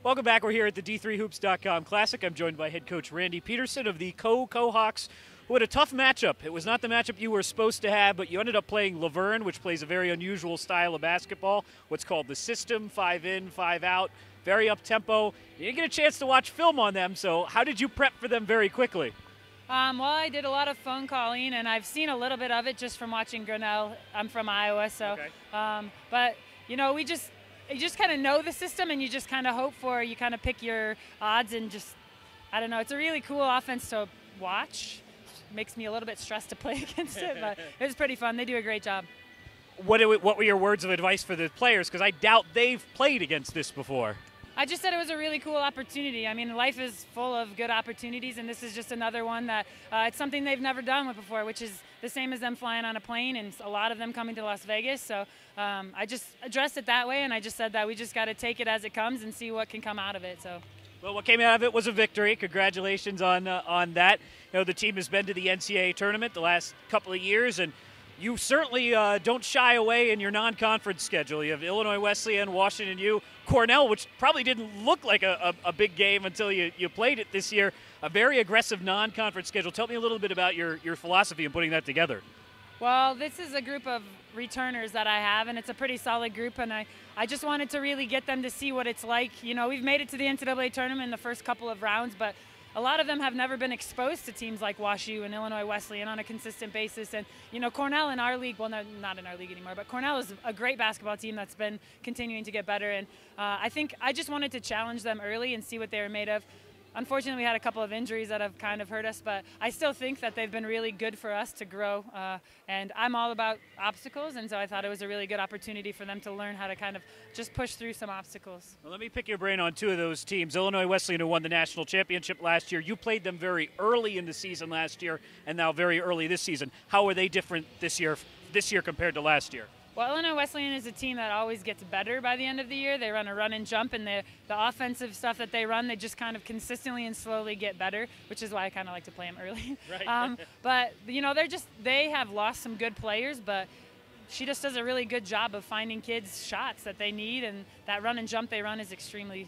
Welcome back. We're here at the D3Hoops.com Classic. I'm joined by head coach Randi Peterson of the Coe-Hawks, who had a tough matchup. It was not the matchup you were supposed to have, but you ended up playing Laverne, which plays a very unusual style of basketball, what's called the system, 5 in, 5 out, very up-tempo. You didn't get a chance to watch film on them, so how did you prep for them very quickly? Well, I did a lot of phone calling, and I've seen a little bit of it just from watching Cornell. I'm from Iowa, so. Okay. But, you know, you just kind of know the system, and you just kind of hope for, you kind of pick your odds and just, I don't know. It's a really cool offense to watch. Makes me a little bit stressed to play against it, but it was pretty fun. They do a great job. What were your words of advice for the players? Because I doubt they've played against this before. I just said it was a really cool opportunity. I mean, life is full of good opportunities, and this is just another one that it's something they've never done before, which is the same as them flying on a plane and a lot of them coming to Las Vegas. So I just addressed it that way, and I just said that we just got to take it as it comes and see what can come out of it. So. Well, what came out of it was a victory. Congratulations on that. You know, the team has been to the NCAA tournament the last couple of years, and you certainly don't shy away in your non-conference schedule. You have Illinois Wesleyan, Washington U, Cornell, which probably didn't look like a big game until you played it this year. A very aggressive non-conference schedule. Tell me a little bit about your philosophy in putting that together. Well, this is a group of returners that I have, and it's a pretty solid group, and I just wanted to really get them to see what it's like. You know, we've made it to the NCAA tournament in the first couple of rounds, but a lot of them have never been exposed to teams like WashU and Illinois Wesleyan on a consistent basis. And, you know, Cornell in our league, well, no, not in our league anymore, but Cornell is a great basketball team that's been continuing to get better. And I think I just wanted to challenge them early and see what they were made of. Unfortunately, we had a couple of injuries that have kind of hurt us, but I still think that they've been really good for us to grow. And I'm all about obstacles, and so I thought it was a really good opportunity for them to learn how to kind of just push through some obstacles. Well, let me pick your brain on two of those teams. Illinois Wesleyan, who won the national championship last year. You played them very early in the season last year, and now very early this season. How are they different this year compared to last year? Well, Illinois Wesleyan is a team that always gets better by the end of the year. They run a run and jump, and the offensive stuff that they run, they just kind of consistently and slowly get better, which is why I kind of like to play them early. Right. But, you know, they have lost some good players, but she just does a really good job of finding kids shots that they need, and that run and jump they run is extremely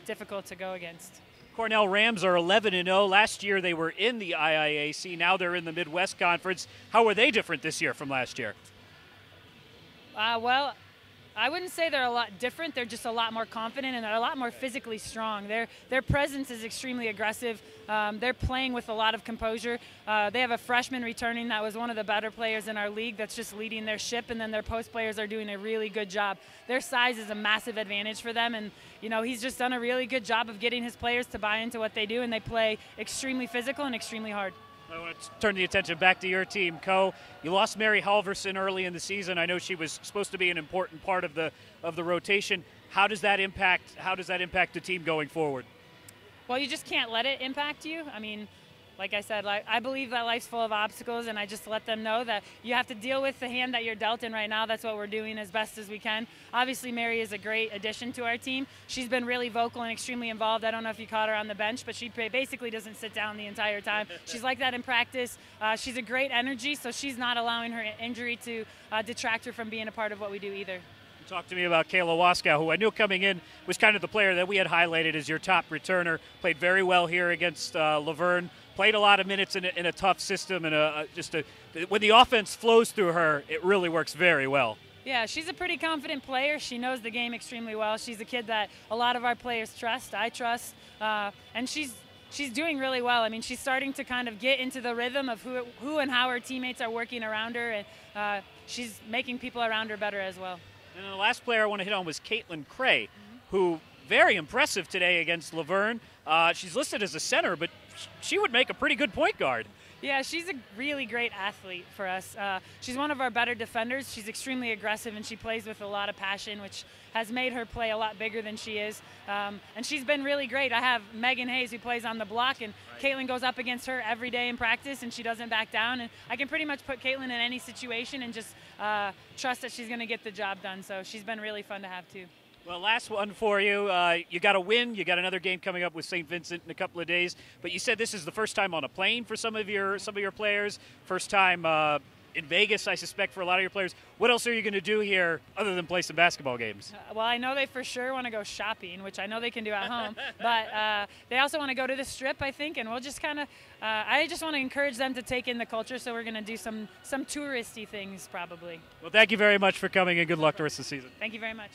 difficult to go against. Cornell Rams are 11-0. Last year they were in the IIAC. Now they're in the Midwest Conference. How are they different this year from last year? Well, I wouldn't say they're a lot different. They're just a lot more confident, and they're a lot more physically strong. Their presence is extremely aggressive. They're playing with a lot of composure. They have a freshman returning that was one of the better players in our league that's just leading their ship, and then their post players are doing a really good job. Their size is a massive advantage for them, and you know, he's just done a really good job of getting his players to buy into what they do, and they play extremely physical and extremely hard. I want to turn the attention back to your team, Coe. You lost Mary Halverson early in the season. I know she was supposed to be an important part of the rotation. How does that impact the team going forward? Well, you just can't let it impact you. I mean, like I said, I believe that life's full of obstacles, and I just let them know that you have to deal with the hand that you're dealt in right now. That's what we're doing as best as we can. Obviously, Mary is a great addition to our team. She's been really vocal and extremely involved. I don't know if you caught her on the bench, but she basically doesn't sit down the entire time. She's like that in practice. She's a great energy, so she's not allowing her injury to detract her from being a part of what we do either. Talk to me about Kayla Waskow, who I knew coming in was kind of the player that we had highlighted as your top returner. Played very well here against Laverne. Played a lot of minutes in a tough system, and when the offense flows through her, it really works very well. Yeah, she's a pretty confident player. She knows the game extremely well. She's a kid that a lot of our players trust. I trust, and she's doing really well. I mean, she's starting to kind of get into the rhythm of who and how her teammates are working around her, and she's making people around her better as well. And then the last player I want to hit on was Cray, who very impressive today against Laverne. She's listed as a center, but she would make a pretty good point guard. Yeah, she's a really great athlete for us. She's one of our better defenders. She's extremely aggressive, and she plays with a lot of passion, which has made her play a lot bigger than she is. And she's been really great. I have Megan Hayes, who plays on the block, and Caitlin goes up against her every day in practice, and she doesn't back down. And I can pretty much put Caitlin in any situation and just trust that she's going to get the job done. So she's been really fun to have, too. Well, last one for you. You got a win. You got another game coming up with St. Vincent in a couple of days. But you said this is the first time on a plane for some of your players. First time in Vegas, I suspect, for a lot of your players. What else are you going to do here other than play some basketball games? Well, I know they for sure want to go shopping, which I know they can do at home. But they also want to go to the Strip, I think, and we'll just kind of I just want to encourage them to take in the culture, so we're going to do some touristy things probably. Well, thank you very much for coming, and good luck the rest of the season. Thank you very much.